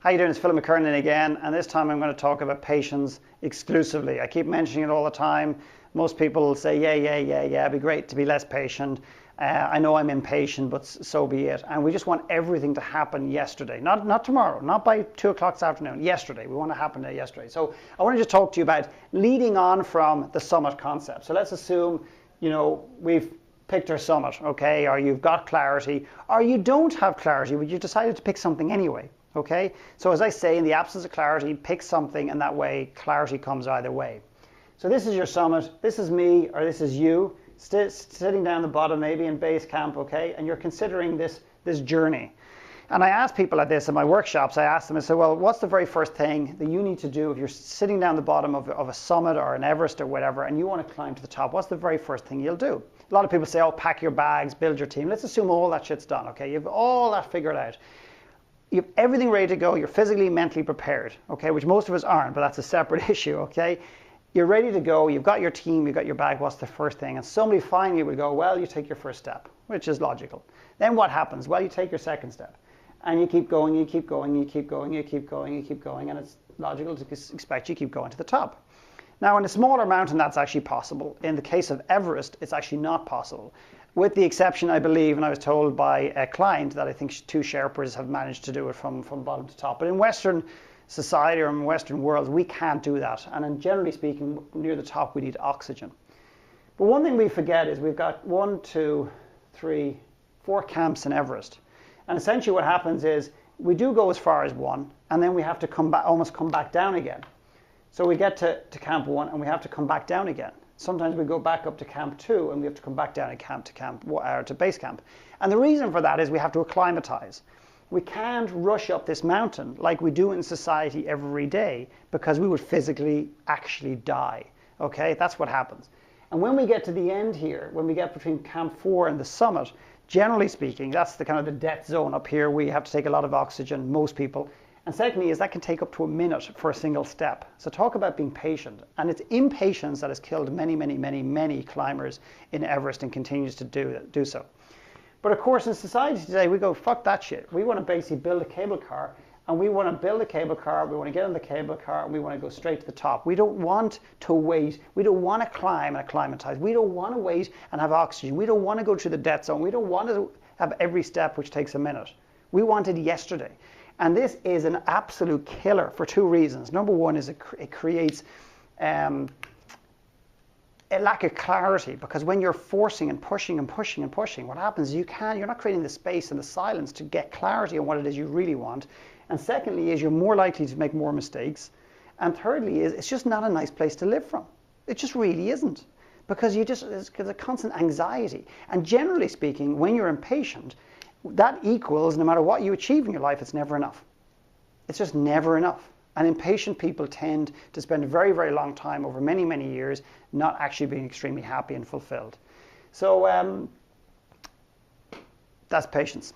How you doing? It's McKernan again, and this time I'm going to talk about patience exclusively. I keep mentioning it all the time. Most people say, yeah, it'd be great to be less patient. I know I'm impatient, but so be it. And we just want everything to happen yesterday, not tomorrow, not by 2 o'clock this afternoon, yesterday. We want to happen yesterday. So I want to just talk to you about leading on from the summit concept. So let's assume, we've picked our summit, okay, or you've got clarity, or you don't have clarity, but you decided to pick something anyway. Okay, so as I say, in the absence of clarity, pick something, and that way clarity comes either way. So this is your summit, this is me, or this is you, sitting down the bottom maybe in base camp, okay, and you're considering this journey. And I ask people at this in my workshops, I ask them, I say, well, what's the very first thing that you need to do if you're sitting down the bottom of a summit or an Everest or whatever, and you want to climb to the top? What's the very first thing you'll do? A lot of people say, oh, pack your bags, build your team. Let's assume all that shit's done, okay? You have all that figured out. You have everything ready to go. You're physically, mentally prepared, okay, which most of us aren't, but that's a separate issue, okay? You're ready to go. You've got your team. You've got your bag. What's the first thing? And somebody finally would go, well, you take your first step, which is logical. Then what happens? Well, you take your second step. And you keep going, you keep going, you keep going, you keep going, you keep going. And it's logical to expect you keep going to the top. Now, in a smaller mountain, that's actually possible. In the case of Everest, it's actually not possible. With the exception, I believe, and I was told by a client that I think 2 Sherpas have managed to do it from bottom to top. But in Western society or in Western world, we can't do that. And generally speaking, near the top, we need oxygen. But one thing we forget is we've got 1, 2, 3, 4 camps in Everest. And essentially what happens is we do go as far as 1, and then we have to almost come back down again. So we get to camp 1, and we have to come back down again. Sometimes we go back up to camp 2, and we have to come back down to base camp. And the reason for that is we have to acclimatize. We can't rush up this mountain like we do in society every day, because we would physically actually die. Okay, that's what happens. And when we get to the end here, when we get between camp 4 and the summit, generally speaking, that's the kind of the death zone up here. We have to take a lot of oxygen, most people. And secondly is that can take up to a minute for a single step. So talk about being patient. And it's impatience that has killed many climbers in Everest and continues to do so. But of course, in society today, we go, fuck that shit. We want to basically build a cable car, and we want to build a cable car, we want to get on the cable car, and we want to go straight to the top. We don't want to wait. We don't want to climb and acclimatize. We don't want to wait and have oxygen. We don't want to go through the death zone. We don't want to have every step which takes a minute. We want it yesterday. And this is an absolute killer for 2 reasons. Number one is it creates a lack of clarity, because when you're forcing and pushing, what happens is you're not creating the space and the silence to get clarity on what it is you really want. And secondly is you're more likely to make more mistakes. And thirdly is it's just not a nice place to live from. It just really isn't, because there's a constant anxiety. And generally speaking, when you're impatient, that equals, no matter what you achieve in your life, it's never enough. It's just never enough. And impatient people tend to spend a very long time over many years not actually being extremely happy and fulfilled. So that's patience.